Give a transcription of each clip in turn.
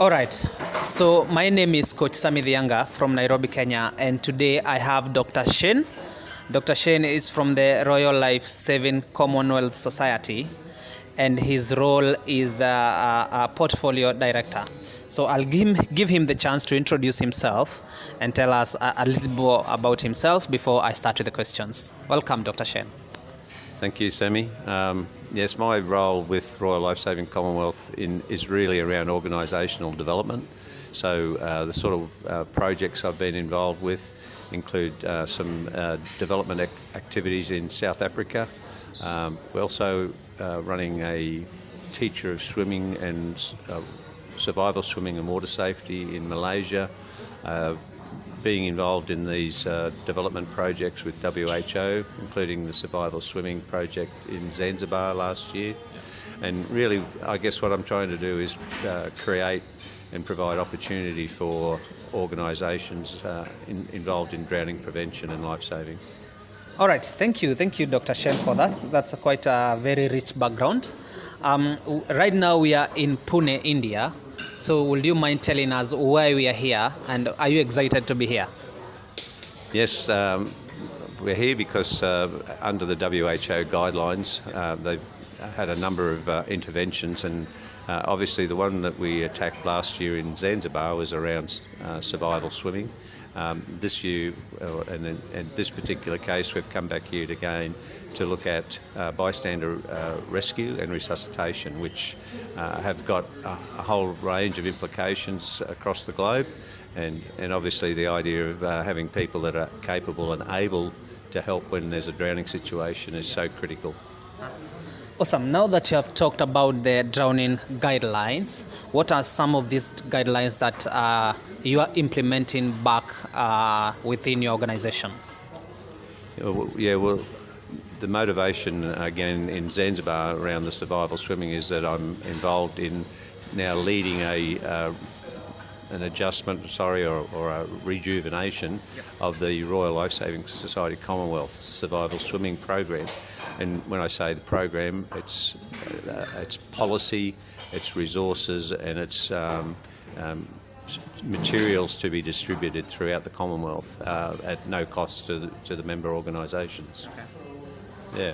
All right. So my name is Coach Sami Dhianga from Nairobi, Kenya, and today I have Dr. Shane. Dr. Shane is from the Royal Lifesaving Commonwealth Society, and his role is a portfolio director. So I'll give him the chance to introduce himself and tell us a little more about himself before I start with the questions. Welcome, Dr. Shane. Thank you, Sammy. Yes, my role with Royal Lifesaving Commonwealth is really around organisational development. So the sort of projects I've been involved with include some development activities in South Africa. We're also running a teacher of swimming and survival swimming and water safety in Malaysia. Being involved in these development projects with WHO, including the survival swimming project in Zanzibar last year. And really, I guess what I'm trying to do is create and provide opportunity for organisations involved in drowning prevention and life saving. All right, thank you, Dr. Shen, for that. That's quite a very rich background. Right now we are in Pune, India. So would you mind telling us why we are here, and are you excited to be here? Yes, we're here because under the WHO guidelines, they've had a number of interventions, and obviously the one that we attacked last year in Zanzibar was around survival swimming. This year, and in this particular case, we've come back here again to look at bystander rescue and resuscitation, which have got a whole range of implications across the globe, and obviously the idea of having people that are capable and able to help when there's a drowning situation is so critical. Awesome. Now that you have talked about the drowning guidelines, what are some of these guidelines that you are implementing back within your organization? Well, the motivation again in Zanzibar around the survival swimming is that I'm involved in now leading an adjustment, or a rejuvenation of the Royal Lifesaving Society Commonwealth Survival Swimming Program. And when I say the program, it's policy, it's resources, and it's materials to be distributed throughout the Commonwealth at no cost to the member organisations. Okay. Yeah.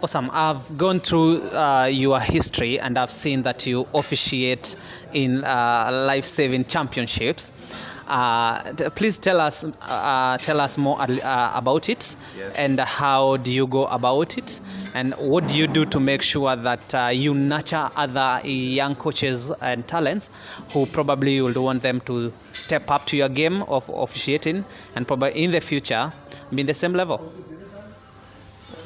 Awesome. I've gone through your history, and I've seen that you officiate in life-saving championships. Please tell us more about it. Yes. And how do you go about it, and what do you do to make sure that you nurture other young coaches and talents who probably would want them to step up to your game of officiating and probably in the future be in the same level?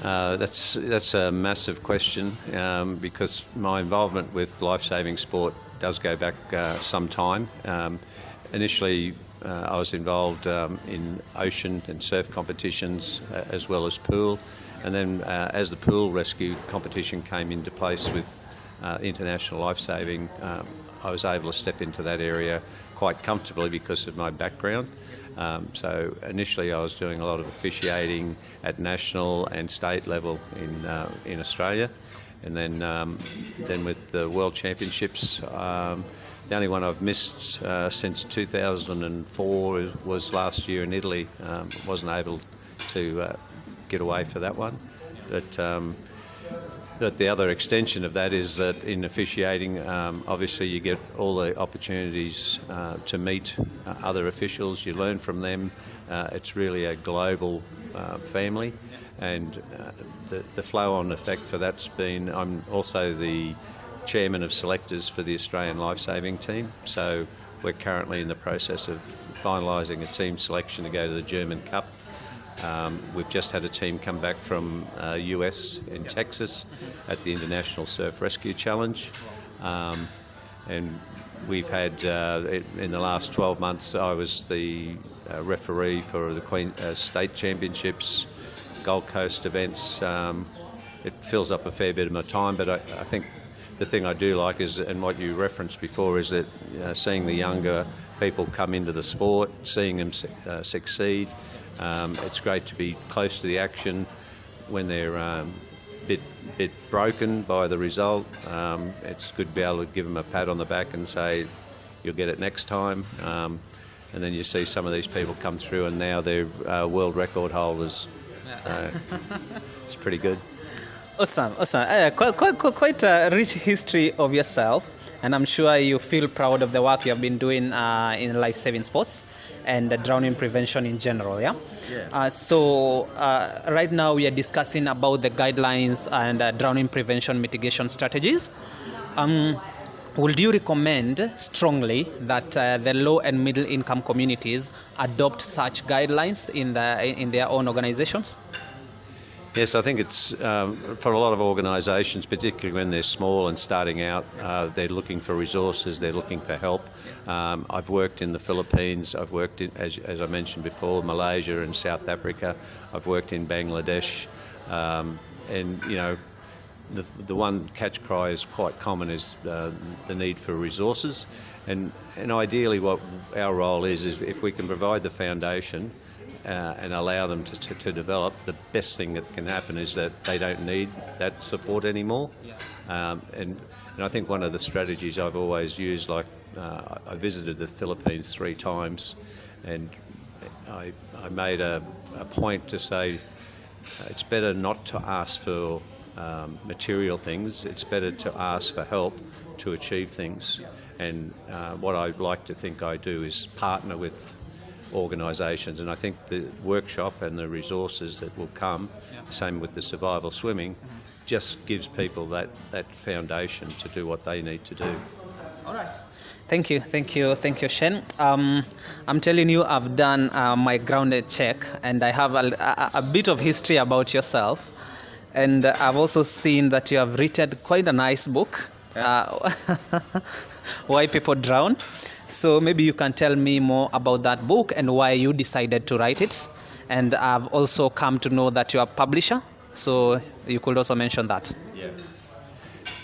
That's a massive question because my involvement with life-saving sport does go back some time. Initially, I was involved in ocean and surf competitions as well as pool, and then as the pool rescue competition came into place with international life-saving, I was able to step into that area quite comfortably because of my background. So initially I was doing a lot of officiating at national and state level in Australia, and then with the World Championships, the only one I've missed since 2004 was last year in Italy. Wasn't able to get away for that one, but the other extension of that is that in officiating, obviously you get all the opportunities to meet other officials, you learn from them. It's really a global family, and the flow-on effect for that's been, I'm also the chairman of selectors for the Australian Lifesaving team, so we're currently in the process of finalising a team selection to go to the German Cup. We've just had a team come back from US in Texas at the International Surf Rescue Challenge, and we've had in the last 12 months I was the referee for the State Championships, Gold Coast events. It fills up a fair bit of my time, but I think the thing I do like is, and what you referenced before, is that seeing the younger people come into the sport, seeing them succeed. It's great to be close to the action when they're bit broken by the result. It's good to be able to give them a pat on the back and say, you'll get it next time. And then you see some of these people come through and now they're world record holders. It's pretty good. Awesome. Quite a rich history of yourself, and I'm sure you feel proud of the work you have been doing in life-saving sports and drowning prevention in general, yeah? So right now we are discussing about the guidelines and drowning prevention mitigation strategies. Would you recommend strongly that the low and middle income communities adopt such guidelines in their own organizations? Yes, I think it's for a lot of organisations, particularly when they're small and starting out, they're looking for resources, they're looking for help. I've worked in the Philippines, I've worked in, as I mentioned before, Malaysia and South Africa. I've worked in Bangladesh, and you know, the one catch cry is quite common is the need for resources, and ideally what our role is if we can provide the foundation and allow them to develop, the best thing that can happen is that they don't need that support anymore. And I think one of the strategies I've always used, like I visited the Philippines 3 times, and I made a point to say it's better not to ask for material things, it's better to ask for help to achieve things. And what I like to think I do is partner with organisations, and I think the workshop and the resources that will come, same with the survival swimming, just gives people that foundation to do what they need to do. All right. Thank you, Shane. I'm telling you, I've done my grounded check, and I have a bit of history about yourself, and I've also seen that you have written quite a nice book, Why People Drown. So maybe you can tell me more about that book and why you decided to write it. And I've also come to know that you're a publisher, so you could also mention that.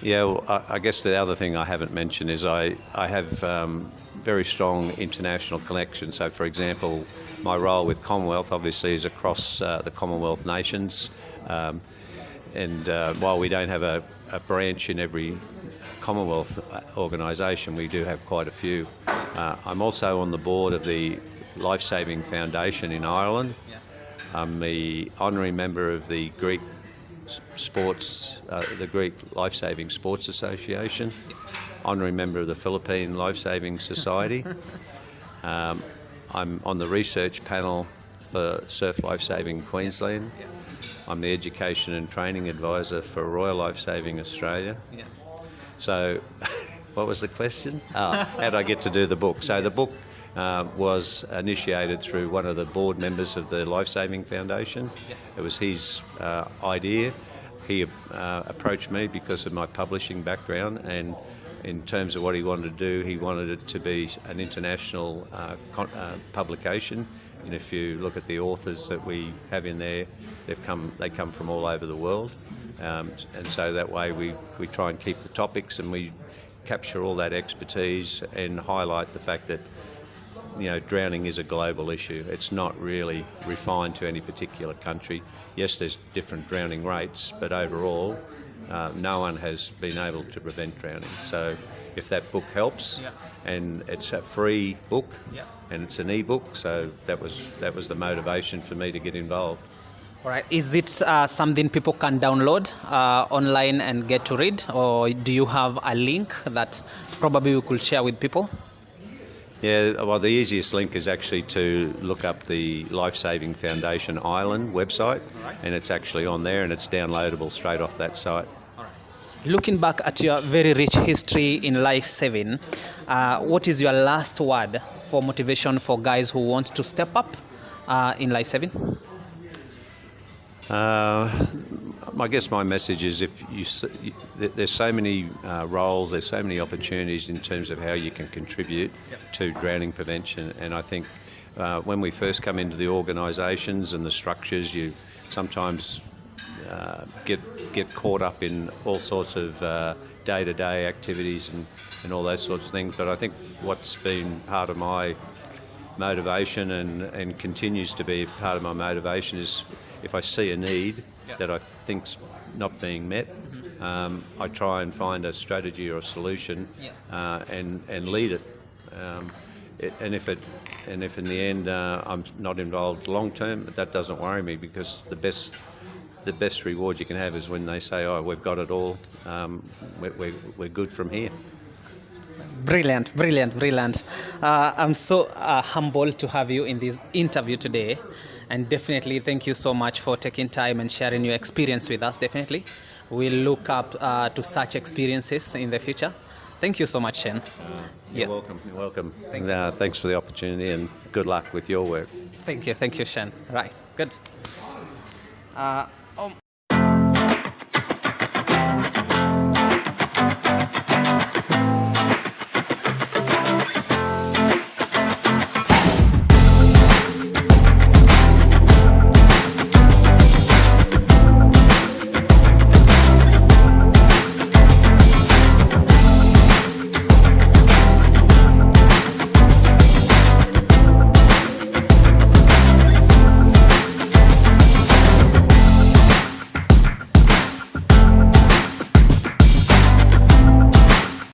Yeah, well, I guess the other thing I haven't mentioned is I have very strong international connections. So, for example, my role with Commonwealth obviously is across the Commonwealth nations. And while we don't have a branch in every Commonwealth organisation, we do have quite a few. I'm also on the board of the Lifesaving Foundation in Ireland. I'm the honorary member of the Greek Lifesaving Sports Association, honorary member of the Philippine Lifesaving Society. I'm on the research panel for Surf Lifesaving Queensland. I'm the education and training advisor for Royal Lifesaving Australia. So, what was the question? How did I get to do the book? So the book was initiated through one of the board members of the Lifesaving Foundation. It was his idea. He approached me because of my publishing background, and in terms of what he wanted to do, he wanted it to be an international publication. And if you look at the authors that we have in there, they come from all over the world. And so that way we try and keep the topics, and we capture all that expertise and highlight the fact that, you know, drowning is a global issue. It's not really refined to any particular country. Yes, there's different drowning rates, but overall, no one has been able to prevent drowning. So if that book helps, and it's a free book, and it's an e-book, so that was the motivation for me to get involved. All right. Is it something people can download online and get to read, or do you have a link that probably we could share with people? Yeah, well, the easiest link is actually to look up the Lifesaving Foundation Ireland website, and it's actually on there, and it's downloadable straight off that site. Looking back at your very rich history in life-saving, what is your last word for motivation for guys who want to step up in life-saving? I guess my message is there's so many roles, there's so many opportunities in terms of how you can contribute to drowning prevention. And I think when we first come into the organisations and the structures, you sometimes get caught up in all sorts of day-to-day activities and all those sorts of things. But I think what's been part of my motivation and continues to be part of my motivation is if I see a need that I think's not being met, I try and find a strategy or a solution and lead it. And if in the end I'm not involved long term, that doesn't worry me, because the best reward you can have is when they say, "Oh, we've got it all. We're good from here." Brilliant, brilliant, brilliant. I'm so humbled to have you in this interview today, and definitely thank you so much for taking time and sharing your experience with us. Definitely, we'll look up to such experiences in the future. Thank you so much, Shane. You're welcome. You're welcome. Thank you. Thanks for the opportunity, and good luck with your work. Thank you, Shane. Right, good.